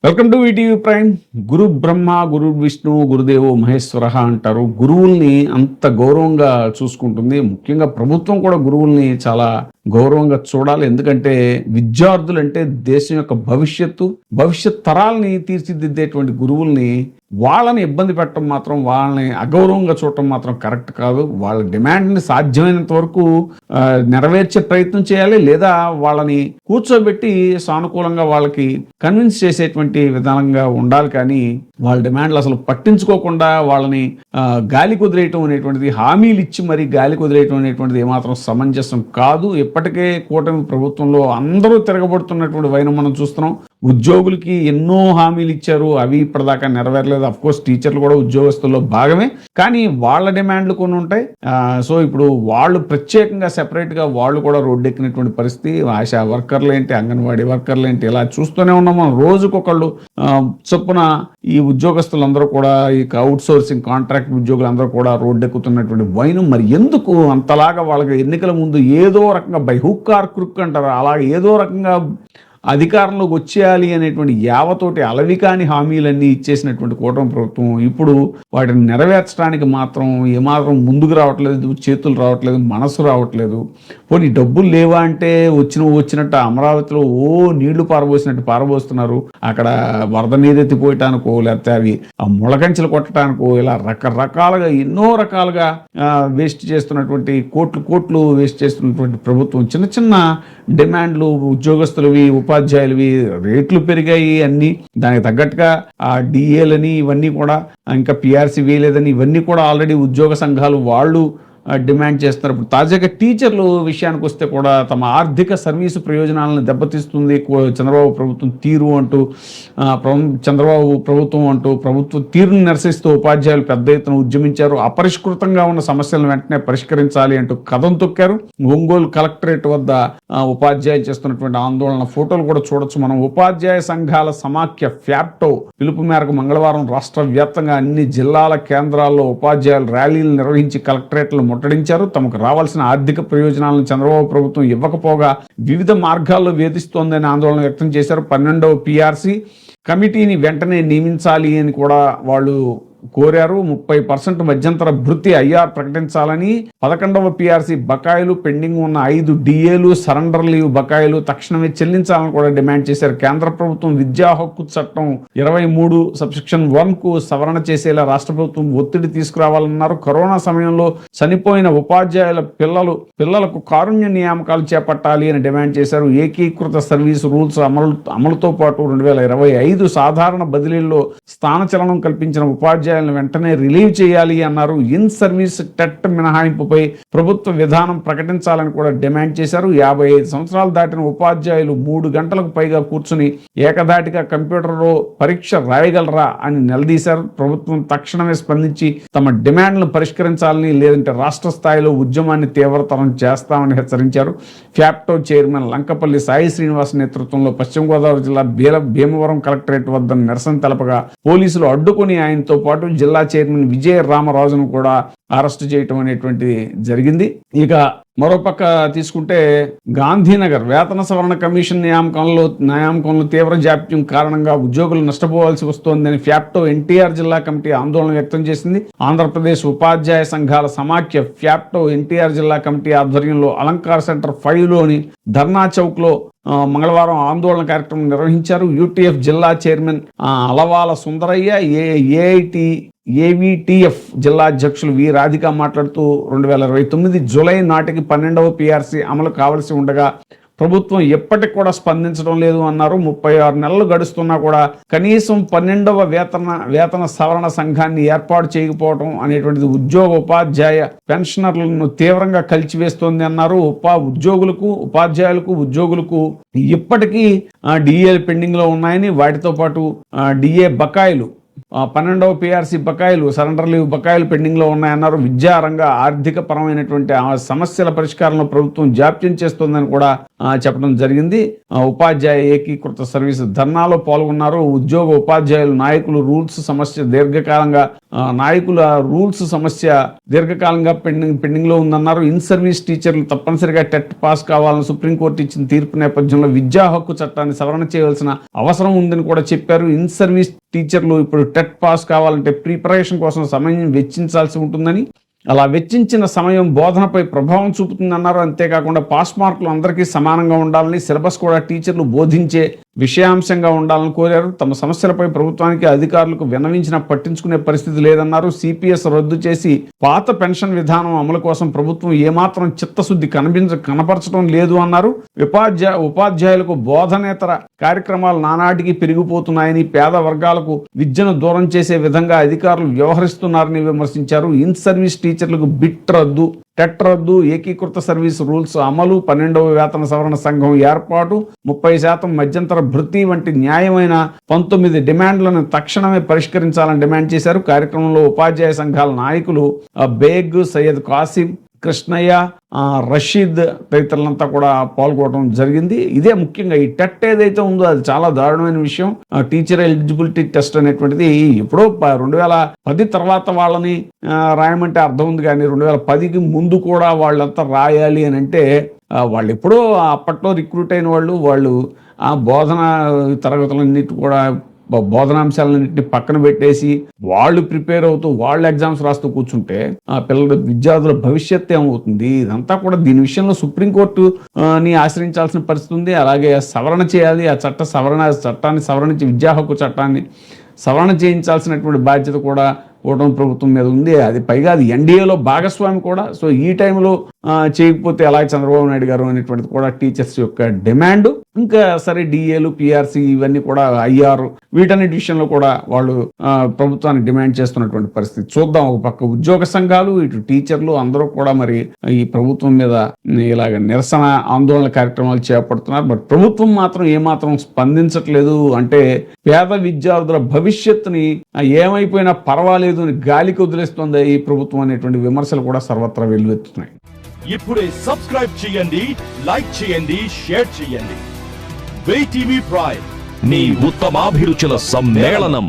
Welcome to ETV Prime. గురు బ్రహ్మ, గురు విష్ణు, గురుదేవో మహేశ్వర అంటారు. గురువుల్ని అంత గౌరవంగా చూసుకుంటుంది. ముఖ్యంగా ప్రభుత్వం కూడా గురువుల్ని చాలా గౌరవంగా చూడాలి. ఎందుకంటే విద్యార్థులు అంటే దేశం యొక్క భవిష్యత్ తరాలని తీర్చిదిద్దేటువంటి గురువుల్ని వాళ్ళని ఇబ్బంది పెట్టడం మాత్రం, వాళ్ళని అగౌరవంగా చూడటం మాత్రం కరెక్ట్ కాదు. వాళ్ళ డిమాండ్ని సాధ్యమైనంత వరకు నెరవేర్చే ప్రయత్నం చేయాలి, లేదా వాళ్ళని కూర్చోబెట్టి సానుకూలంగా వాళ్ళకి కన్విన్స్ చేసేటువంటి విధానంగా ఉండాలి. కానీ వాళ్ళ డిమాండ్లు అసలు పట్టించుకోకుండా వాళ్ళని గాలి కుదిరేయటం అనేటువంటిది, హామీలు ఇచ్చి మరి గాలి కుదిరేయటం అనేటువంటిది ఏమాత్రం సమంజసం కాదు. ఇప్పటికే కూటమి ప్రభుత్వంలో అందరూ తిరగబడుతున్నటువంటి వైనం మనం చూస్తున్నాం. ఉద్యోగులకి ఎన్నో హామీలు ఇచ్చారు, అవి ఇప్పటిదాకా నెరవేరలేదు. అఫ్కోర్స్ టీచర్లు కూడా ఉద్యోగస్తుల్లో భాగమే, కానీ వాళ్ళ డిమాండ్లు కొన్ని ఉంటాయి. సో ఇప్పుడు వాళ్ళు ప్రత్యేకంగా సెపరేట్గా వాళ్ళు కూడా రోడ్డెక్కినటువంటి పరిస్థితి. ఆశా వర్కర్లు ఏంటి, అంగన్వాడీ వర్కర్లు ఏంటి, ఇలా చూస్తూనే ఉన్నాం మనం. రోజుకొకళ్ళు చొప్పున ఈ ఉద్యోగస్తులందరూ కూడా, ఈ అవుట్ సోర్సింగ్ కాంట్రాక్ట్ ఉద్యోగులు అందరూ కూడా రోడ్డెక్కుతున్నటువంటి వైనం. మరి ఎందుకు అంతలాగా వాళ్ళకి ఎన్నికల ముందు ఏదో రకంగా బై హుక్ ఆర్ క్రుక్ అంటారు, అలా ఏదో రకంగా అధికారంలోకి వచ్చేయాలి అనేటువంటి యావతోటి అలవికాని హామీలన్నీ ఇచ్చేసినటువంటి కూటమి ప్రభుత్వం ఇప్పుడు వాటిని నెరవేర్చడానికి మాత్రం ఏమాత్రం ముందుకు రావట్లేదు, చేతులు రావట్లేదు, మనసు రావట్లేదు. పోనీ డబ్బులు లేవా అంటే వచ్చినట్టు అమరావతిలో నీళ్లు పారబోస్తున్నారు. అక్కడ వరద నీరెత్తిపోయటానికో, లేకపోతే అవి ముళకంచెలు కొట్టడానికో, ఇలా రకరకాలుగా ఎన్నో రకాలుగా వేస్ట్ చేస్తున్నటువంటి కోట్లు వేస్ట్ చేస్తున్నటువంటి ప్రభుత్వం చిన్న చిన్న డిమాండ్లు, ఉద్యోగస్తులవి, ఉపాధ్యాయులవి రేట్లు పెరిగాయి అన్ని, దానికి తగ్గట్టుగా ఆ డిఏలని ఇవన్నీ కూడా, ఇంకా పిఆర్సీ వేయలేదని ఇవన్నీ కూడా ఆల్రెడీ ఉద్యోగ సంఘాలు వాళ్ళు డిమాండ్ చేస్తున్నారు. ఇప్పుడు తాజాగా టీచర్లు విషయానికి వస్తే కూడా తమ ఆర్థిక సర్వీసు ప్రయోజనాలను దెబ్బతీస్తుంది చంద్రబాబు ప్రభుత్వం తీరు అంటూ, ప్రభుత్వ తీరును నిరసిస్తూ ఉపాధ్యాయులు పెద్ద ఎత్తున ఉద్యమించారు. అపరిష్కృతంగా ఉన్న సమస్యలను వెంటనే పరిష్కరించాలి అంటూ కథం తొక్కారు. ఒంగోలు కలెక్టరేట్ వద్ద ఉపాధ్యాయులు చేస్తున్నటువంటి ఆందోళన ఫోటోలు కూడా చూడొచ్చు మనం. ఉపాధ్యాయ సంఘాల సమాఖ్య ఫ్యాప్టో పిలుపు మేరకు మంగళవారం రాష్ట్ర వ్యాప్తంగా అన్ని జిల్లాల కేంద్రాల్లో ఉపాధ్యాయులు ర్యాలీలు నిర్వహించి కలెక్టరేట్లు ముట్టడించారు. తమకు రావాల్సిన ఆర్థిక ప్రయోజనాలను చంద్రబాబు ప్రభుత్వం ఇవ్వకపోగా వివిధ మార్గాల్లో వేధిస్తోందని ఆందోళన వ్యక్తం చేశారు. 12వ పిఆర్సీ కమిటీని వెంటనే నియమించాలి అని కూడా వాళ్ళు కోరారు. 30% మధ్యంతర భృతి ఐఆర్ ప్రకటించాలని, 11వ పిఆర్సీ బకాయిలు, పెండింగ్ ఉన్న 5 డిఏలు, సరెండర్ లీవ్ బకాయిలు తక్షణమే చెల్లించాలని కూడా డిమాండ్ చేశారు. కేంద్ర ప్రభుత్వం విద్యా హక్కు చట్టం 23 సబ్సెక్షన్ 1కు సవరణ చేసేలా రాష్ట్ర ప్రభుత్వం ఒత్తిడి తీసుకురావాలన్నారు. కరోనా సమయంలో చనిపోయిన ఉపాధ్యాయుల పిల్లలకు కారుణ్య నియామకాలు చేపట్టాలి అని డిమాండ్ చేశారు. ఏకీకృత సర్వీసు రూల్స్ అమలుతో పాటు 2025 సాధారణ బదిలీల్లో స్థానచలనం కల్పించిన ఉపాధ్యాయులను వెంటనే రిలీవ్ చేయాలి అన్నారు. ఇన్ సర్వీస్ టెట్ మినహాయింపుపై ప్రభుత్వ విధానం ప్రకటించాలని కూడా డిమాండ్ చేశారు. 55 సంవత్సరాలు దాటిన ఉపాధ్యాయులు 3 గంటలకు పైగా కూర్చుని ఏకధాటిగా కంప్యూటర్లో పరీక్ష రాయగలరా అని నిలదీశారు. ప్రభుత్వం తక్షణమే స్పందించి తమ డిమాండ్లను పరిష్కరించాలని, లేదంటే రాష్ట్ర స్థాయిలో ఉద్యమాన్ని తీవ్రతరం చేస్తామని హెచ్చరించారు. ఫ్యాప్టో చైర్మన్ లంకపల్లి సాయి శ్రీనివాస్ నేతృత్వంలో పశ్చిమ గోదావరి జిల్లా భీమవరం కలెక్టరేట్ వద్ద నిరసన తెలపగా పోలీసులు అడ్డుకుని ఆయనతో పాటు జిల్లా చైర్మన్ విజయ రామరాజును కూడా అరెస్టు చేయటం అనేటువంటిది జరిగింది. ఇక మరోపక్క తీసుకుంటే గాంధీనగర్ వేతన సవరణ కమిషన్ న్యాయామకంలో తీవ్ర జాప్యం కారణంగా ఉద్యోగులు నష్టపోవాల్సి వస్తోందని ఫ్యాప్టో ఎన్టీఆర్ జిల్లా కమిటీ ఆందోళన వ్యక్తం చేసింది. ఆంధ్రప్రదేశ్ ఉపాధ్యాయ సంఘాల సమాఖ్య ఫ్యాప్టో ఎన్టీఆర్ జిల్లా కమిటీ ఆధ్వర్యంలో అలంకార్ సెంటర్ 5లోని ధర్నా చౌక్ లో మంగళవారం ఆందోళన కార్యక్రమం నిర్వహించారు. యూటీఎఫ్ జిల్లా చైర్మన్ అలవాల సుందరయ్య, ఏవిటిఎఫ్ జిల్లా అధ్యక్షులు వి రాధిక మాట్లాడుతూ 2029 జూలై నాటికి 12వ పిఆర్సీ అమలు కావలసి ఉండగా ప్రభుత్వం ఎప్పటికి కూడా స్పందించడం లేదు అన్నారు. 36 నెలలు గడుస్తున్నా కూడా కనీసం 12వ వేతన సవరణ సంఘాన్ని ఏర్పాటు చేయకపోవడం అనేటువంటిది ఉపాధ్యాయ పెన్షనర్లను తీవ్రంగా కలిచివేస్తోంది అన్నారు. ఉద్యోగులకు ఇప్పటికీ డిఏ పెండింగ్ లో ఉన్నాయని, వాటితో పాటు డిఏ బకాయిలు 12వ పిఆర్సీ బకాయిలు, సరెండర్ లీవ్ బకాయిలు పెండింగ్ లో ఉన్నాయన్నారు. విద్యారంగ ఆర్థిక పరమైనటువంటి ఆ సమస్యల పరిష్కారంలో ప్రభుత్వం జాప్యం చేస్తోందని కూడా చెప్పడం జరిగింది. ఉపాధ్యాయ ఏకీకృత సర్వీసు ధర్నాలో పాల్గొన్నారు. ఉద్యోగ ఉపాధ్యాయులు నాయకులు రూల్స్ సమస్య దీర్ఘకాలంగా పెండింగ్ లో ఉందన్నారు. ఇన్ సర్వీస్ టీచర్లు తప్పనిసరిగా టెట్ పాస్ కావాలని సుప్రీంకోర్టు ఇచ్చిన తీర్పు నేపథ్యంలో విద్యా హక్కు చట్టాన్ని సవరణ చేయవలసిన అవసరం ఉందని కూడా చెప్పారు. ఇన్ సర్వీస్ టీచర్లు ఇప్పుడు టెట్ పాస్ కావాలంటే ప్రిపరేషన్ కోసం సమయం వెచ్చించాల్సి ఉంటుందని, అలా వెచ్చించిన సమయం బోధనపై ప్రభావం చూపుతుందన్నారు. అంతేకాకుండా పాస్ మార్కులు అందరికీ సమానంగా ఉండాలని, సిలబస్ కూడా టీచర్లు బోధించే విషయాంశంగా ఉండాలని కోరారు. తమ సమస్యలపై ప్రభుత్వానికి అధికారులకు విన్నవించినా పట్టించుకునే పరిస్థితి లేదన్నారు. సిపిఎస్ రద్దు చేసి పాత పెన్షన్ విధానం అమలు కోసం ప్రభుత్వం ఏమాత్రం చిత్తశుద్ధి కనపరచడం లేదు అన్నారు. ఉపాధ్యాయులకు బోధనేతర కార్యక్రమాలు నానాటికి పెరిగిపోతున్నాయని, పేద వర్గాలకు విద్యను దూరం చేసే విధంగా అధికారులు వ్యవహరిస్తున్నారని విమర్శించారు. ఇన్ సర్వీస్ టీచర్లకు బిట్ రద్దు, టెట్ రద్దు, ఏకీకృత సర్వీస్ రూల్స్ అమలు, 12వ వేతన సవరణ సంఘం ఏర్పాటు, 30% మధ్యంతర భృతి వంటి న్యాయమైన 19 డిమాండ్లను తక్షణమే పరిష్కరించాలని డిమాండ్ చేశారు. కార్యక్రమంలో ఉపాధ్యాయ సంఘాల నాయకులు బేగ్, సయ్యద్ కాసిం, కృష్ణయ్య, రషీద్ తదితరులంతా కూడా పాల్గొనడం జరిగింది. ఇదే ముఖ్యంగా ఈ టెట్ ఏదైతే ఉందో అది చాలా దారుణమైన విషయం. టీచర్ ఎలిజిబిలిటీ టెస్ట్ అనేటువంటిది ఎప్పుడో 2010 తర్వాత వాళ్ళని రాయమంటే అర్థం ఉంది, కానీ 2010కి ముందు కూడా వాళ్ళంతా రాయాలి అని అంటే వాళ్ళు ఎప్పుడో అప్పట్లో రిక్రూట్ అయిన వాళ్ళు ఆ బోధన తరగతులన్నిటి కూడా బోధనాంశాలన్నింటినీ పక్కన పెట్టేసి వాళ్ళు ప్రిపేర్ అవుతూ వాళ్ళు ఎగ్జామ్స్ రాస్తూ కూర్చుంటే ఆ పిల్లల విద్యార్థుల భవిష్యత్తు ఏమవుతుంది? ఇదంతా కూడా దీని విషయంలో సుప్రీంకోర్టుని ఆశ్రయించాల్సిన పరిస్థితి ఉంది. అలాగే సవరణ చేయాలి, ఆ చట్టాన్ని సవరించి విద్యా హక్కు చట్టాన్ని సవరణ చేయించాల్సినటువంటి బాధ్యత కూడా కూటమి ప్రభుత్వం మీద ఉంది. అది పైగా అది ఎన్డీఏలో భాగస్వామి కూడా. సో ఈ టైంలో చేయకపోతే అలాగే చంద్రబాబు నాయుడు గారు అనేటువంటిది కూడా టీచర్స్ యొక్క డిమాండ్. ఇంకా సరే డిఏలు, పిఆర్సీ ఇవన్నీ కూడా ఐఆర్ వీటన్నిటి విషయంలో కూడా వాళ్ళు ప్రభుత్వాన్ని డిమాండ్ చేస్తున్నటువంటి పరిస్థితి చూద్దాం. ఒక పక్క ఉద్యోగ సంఘాలు, ఇటు టీచర్లు అందరూ కూడా మరి ఈ ప్రభుత్వం మీద ఇలాగ నిరసన ఆందోళన కార్యక్రమాలు చేపడుతున్నారు. బట్ ప్రభుత్వం మాత్రం ఏమాత్రం స్పందించట్లేదు. అంటే పేద విద్యార్థుల భవిష్యత్తుని ఏమైపోయినా పర్వాలేదు అని గాలికి వదిలేస్తుంది ఈ ప్రభుత్వం అనేటువంటి విమర్శలు కూడా సర్వత్రా వెల్లువెత్తుతున్నాయి. ఇప్పుడే సబ్స్క్రైబ్ చేయండి, లైక్ చేయండి, షేర్ చేయండి. VTV ప్రైమ్, మీ ఉత్తమాభిరుచుల సమ్మేళనం.